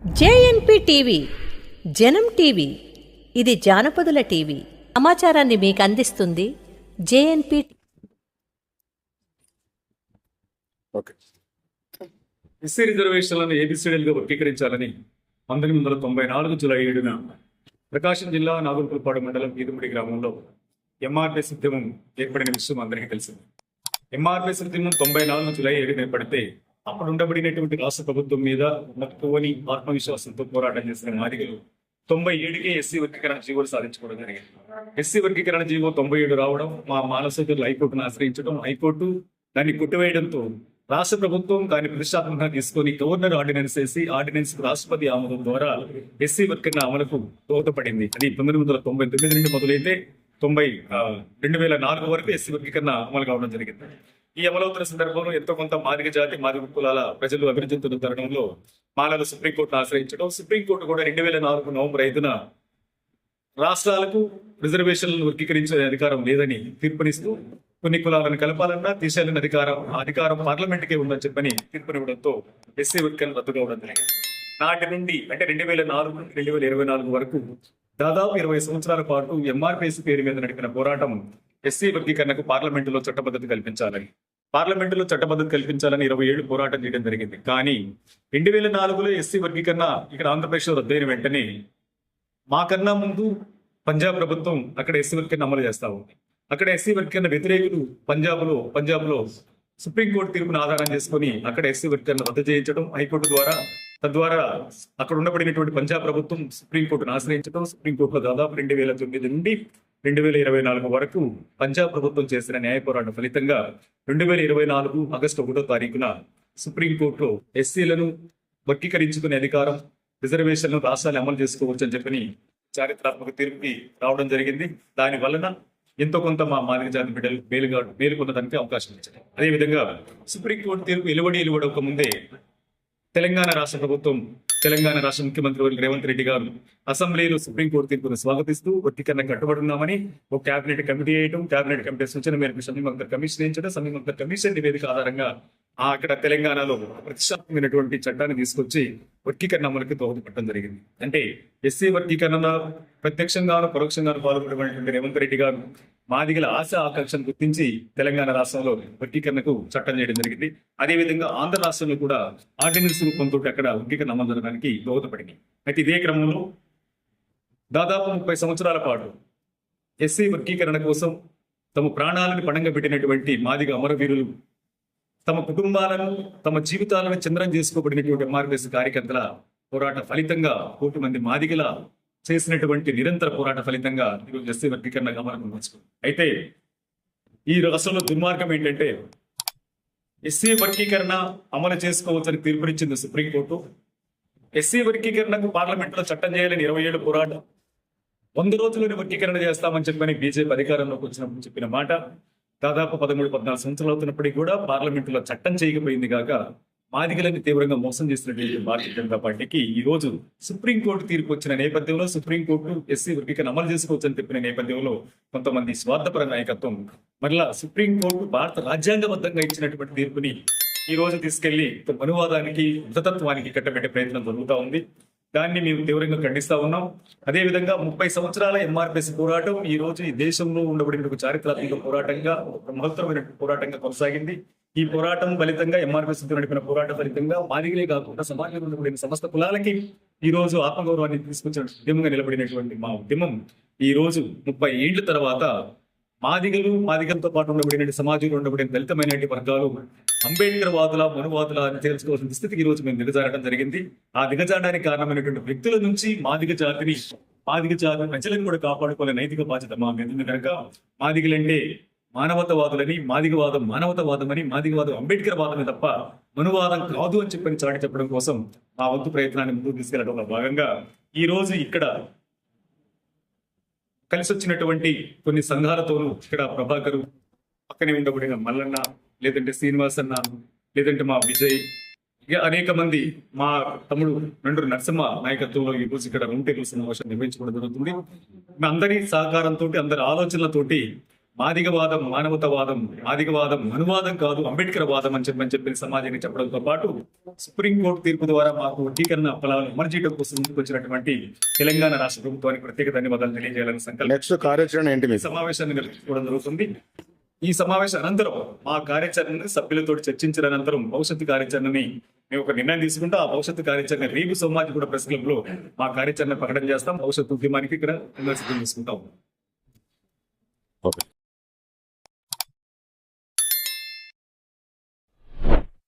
JNP TV జనం TV ఇది జానపదుల TV. సమాచారాన్ని మీకు అందిస్తుంది జేఎన్పి. ఓకే. ఎస్సీ రిజర్వేషన్లను ఏబిసిడీలుగా వర్గీకరించాలని 1994 జూలై 7న ప్రకాశం జిల్లా నాగులపులపాడు మండలం ఈదుముడి గ్రామంలో ఎంఆర్పిఎస్ ఉద్యమం ఏర్పడిన విషయం అందరికీ తెలిసింది. ఎంఆర్పిఎస్ ఉద్యమం 94 జూలై 7న ఏర్పడితే అప్పుడు ఉండబడినటువంటి రాష్ట్ర ప్రభుత్వం మీద మక్కువని ఆత్మవిశ్వాసంతో పోరాటం చేసిన మాదిగలు 97కే ఎస్సీ వర్గీకరణ జీవోలు సాధించుకోవడం జరిగింది. ఎస్సీ వర్గీకరణ జీవో 97 రావడం, మా మానసికులు హైకోర్టును ఆశ్రయించడం, హైకోర్టు దాన్ని కొట్టివేయడంతో రాష్ట్ర ప్రభుత్వం దాన్ని ప్రతిష్టాత్మకంగా తీసుకొని గవర్నర్ ఆర్డినెన్స్ వేసి ఆర్డినెన్స్ రాష్ట్రపతి ఆమోదం ద్వారా ఎస్సీ వర్గీకరణ అమలుకు దోహదపడింది. అది 1999 నుండి మొదలైతే 2004 వరకు ఎస్సీ వర్గీకరణ అమలు కావడం జరిగింది. ఈ అమలవుతున్న సందర్భంలో ఎంతో కొంత మాదిగ జాతి మాదిగ కులాల ప్రజలు అభివృద్ధి చెందుతున్న తరుణంలో మాలలు సుప్రీంకోర్టును ఆశ్రయించడం, సుప్రీంకోర్టు కూడా 2004 నవంబర్ 5న రాష్ట్రాలకు రిజర్వేషన్లను వర్గీకరించే అధికారం లేదని తీర్పునిస్తూ కొన్ని కులాలను కలపాలన్నా తీసేయాలని అధికారం పార్లమెంట్కే ఉందని చెప్పని తీర్పునివ్వడంతో ఎస్సీ వర్గీకరణ రద్దు కావడం జరిగింది. నాటి నుండి అంటే 2004 నుండి 2024 వరకు దాదాపు 20 సంవత్సరాల పాటు ఎంఆర్పిఎస్ పేరు మీద నడిపిన పోరాటం ఎస్సీ వర్గీకరణకు పార్లమెంటులో చట్టబద్ధత కల్పించాలని 27 ఏళ్లు పోరాటం చేయడం జరిగింది. కానీ 2004లో ఎస్సీ వర్గీకరణ ఇక్కడ ఆంధ్రప్రదేశ్లో రద్దయిన వెంటనే మాకన్నా ముందు పంజాబ్ ప్రభుత్వం అక్కడ ఎస్సీ వర్గీకరణ అమలు చేస్తా ఉంది. అక్కడ ఎస్సీ వర్గీకరణ వ్యతిరేకులు పంజాబ్లో సుప్రీంకోర్టు తీర్పును ఆధారం చేసుకుని అక్కడ ఎస్సీ వర్గీకరణ రద్దు చేయించడం, హైకోర్టు ద్వారా తద్వారా అక్కడ ఉండబడినటువంటి పంజాబ్ ప్రభుత్వం సుప్రీంకోర్టును ఆశ్రయించడం, సుప్రీంకోర్టులో దాదాపు 2009 నుండి 2024 వరకు పంజాబ్ ప్రభుత్వం చేసిన న్యాయ పోరాటం ఫలితంగా 2024 ఆగస్టు 1వ తారీఖున సుప్రీంకోర్టులో ఎస్సీలను వర్గీకరించుకునే అధికారం, రిజర్వేషన్లు రాష్ట్రాలు అమలు చేసుకోవచ్చు అని చెప్పని చారిత్రాత్మక తీర్పుకి రావడం జరిగింది. దాని వలన ఎంతో కొంత మా మాదిగ జాతి బిడ్డలు మేలు పొందడానికి అవకాశం ఇచ్చింది. అదేవిధంగా సుప్రీంకోర్టు తీర్పు వెలువడక ముందే తెలంగాణ రాష్ట్ర ప్రభుత్వం, తెలంగాణ రాష్ట్ర ముఖ్యమంత్రి రేవంత్ రెడ్డి గారు అసెంబ్లీలో సుప్రీంకోర్టు తీర్పును స్వాగతిస్తూ వర్గీకరణ కట్టుబడున్నామని ఒక కేబినెట్ కమిటీ వేయడం, కేబినెట్ కమిటీ సూచన మేరకు సమీపంగా కమిషన్ వేయించడం, సమీపంగా కమిషన్ నివేదిక ఆధారంగా అక్కడ తెలంగాణలో ప్రతిష్టాత్మకమైనటువంటి చట్టాన్ని తీసుకొచ్చి వర్గీకరణ అమలుకి దోహదపడడం జరిగింది. అంటే ఎస్సీ వర్గీకరణ ప్రత్యక్షంగాను పరోక్షంగాను పాల్గొనేటువంటి రేవంత్ రెడ్డి గారు మాదిగల ఆశ ఆకాంక్షను గుర్తించి తెలంగాణ రాష్ట్రంలో వర్గీకరణకు చట్టం చేయడం జరిగింది. అదేవిధంగా ఆంధ్ర రాష్ట్రంలో కూడా ఆర్డినెన్స్ రూపంతో అక్కడ వర్గీకరణ అమలు జరగడానికి దోహదపడింది. అయితే ఇదే క్రమంలో దాదాపు 30 సంవత్సరాల పాటు ఎస్సీ వర్గీకరణ కోసం తమ ప్రాణాలను పణంగా పెట్టినటువంటి మాదిగ అమరవీరులు తమ కుటుంబాలను, తమ జీవితాలను చంద్రం చేసుకోబడినటువంటి ఎంఆర్పిఎస్ కార్యకర్తల పోరాట ఫలితంగా 1 మంది మాదిగల చేసినటువంటి నిరంతర పోరాట ఫలితంగా ఈరోజు ఎస్సీ వర్గీకరణ గమనం వచ్చుకుంది. అయితే ఈ రాష్ట్రంలో దుర్మార్గం ఏంటంటే ఎస్సీ వర్గీకరణ అమలు చేసుకోవచ్చని తీర్పునిచ్చింది సుప్రీంకోర్టు. ఎస్సీ వర్గీకరణకు పార్లమెంట్లో చట్టం చేయాలని 20 ఏళ్ళు పోరాటం, 100 రోజుల్లోనే వర్గీకరణ చేస్తామని చెప్పని బీజేపీ అధికారంలోకి వచ్చినప్పుడు చెప్పిన మాట దాదాపు 13-14 సంవత్సరాలు అవుతున్నప్పటికీ కూడా పార్లమెంటులో చట్టం చేయకపోయింది కాక మాదిగలని తీవ్రంగా మోసం చేసినటువంటి భారతీయ జనతా పార్టీకి ఈ రోజు సుప్రీంకోర్టు తీర్పు వచ్చిన నేపథ్యంలో, సుప్రీంకోర్టు ఎస్సీ వర్గీకరణ అమలు చేసుకోవచ్చని చెప్పిన నేపథ్యంలో కొంతమంది స్వార్థపర నాయకత్వం మరలా సుప్రీంకోర్టు భారత రాజ్యాంగబద్ధంగా ఇచ్చినటువంటి తీర్పుని ఈ రోజు తీసుకెళ్లి మనువాదానికి, మతతత్వానికి కట్టబెట్టే ప్రయత్నం జరుగుతూ ఉంది. దాన్ని మేము తీవ్రంగా ఖండిస్తా ఉన్నాం. అదేవిధంగా 30 సంవత్సరాల ఎంఆర్పిఎస్ పోరాటం ఈ రోజు ఈ దేశంలో ఉండబడిన ఒక చారిత్రాత్మక పోరాటంగా, ఒక మహత్తరమైన పోరాటంగా కొనసాగింది. ఈ పోరాటం ఫలితంగా ఎంఆర్పిఎస్ నడిపిన పోరాట ఫలితంగా మాదిగలే కాకుండా సమాజంలో ఉండబడిన సమస్త కులాలకి ఈ రోజు ఆత్మగౌరవాన్ని తీసుకొచ్చిన ఉద్యమంగా నిలబడినటువంటి మా ఉద్యమం ఈ రోజు 30 ఏళ్ల తర్వాత మాదిగలతో పాటు ఉండబడిన సమాజంలో ఉండబడిన దళితమైనటువంటి వర్గాలు అంబేద్కర్ వాదుల, మనువాదుల అని తెలుసుకోవాల్సిన స్థితికి ఈ రోజు మేము దిగజారడం జరిగింది. ఆ దిగజారడానికి కారణమైనటువంటి వ్యక్తుల నుంచి మాదిగ జాతి ప్రజలను కూడా కాపాడుకోలే నైతిక బాధ్యత మా మీద ఉంది కనుక మాదిగలంటే మానవతావాదులని, మాదిగవాదం మానవతావాదం అని, మాదిగవాదం అంబేద్కర్ వాదమే తప్ప మనువాదం కాదు అని చాటి చెప్పడం కోసం మా వంతు ప్రయత్నాన్ని ముందుకు తీసుకెళ్లడంలో భాగంగా ఈ రోజు ఇక్కడ కలిసి వచ్చినటువంటి కొన్ని సంఘాలతోనూ ఇక్కడ ప్రభాకరు, పక్కనే ఉండబడిన మల్లన్న, లేదంటే శ్రీనివాస్ అన్న, లేదంటే మా విజయ్, ఇక అనేక మంది, మా తమ్ముడు నండూరు నరసింహ నాయకత్వంలో ఈ రోజు ఇక్కడ రౌండ్ టేబుల్ సమావేశం నిర్వహించుకోవడం జరుగుతుంది. అందరి సహకారంతో, అందరి ఆలోచనలతోటి మాదిగవాదం మానవతావాదం, మాదిగవాదం అనువాదం కాదు అంబేద్కర్ వాదం అని చెప్పి సమాజానికి చెప్పడంతో పాటు సుప్రీంకోర్టు తీర్పు ద్వారా మాకు వర్గీకరణ ఫలాలను అమలు చేయడం కోసం ముందుకు వచ్చినటువంటి తెలంగాణ రాష్ట్ర ప్రభుత్వానికి ప్రత్యేక ధన్యవాదాలు తెలియజేయాలని సంకల్పం నెక్స్ట్ కార్యాచరణ ఏంటి మీకు? సమావేశాన్ని నిర్వహించుకోవడం జరుగుతుంది. ఈ సమావేశం అనంతరం మా కార్యాచరణని సభ్యులతో చర్చించిన అనంతరం భవిష్యత్తు కార్యాచరణని మేము ఒక నిర్ణయం తీసుకుంటే ఆ భవిష్యత్తు కార్యాచరణ రేపు సోమాజి కూడా ప్రెస్ క్లబ్ లో మా కార్యాచరణ ప్రకటన చేస్తాం. భవిష్యత్తు ఉద్యమానికి ఇక్కడ సిద్ధం చేసుకుంటాం. ఓకే.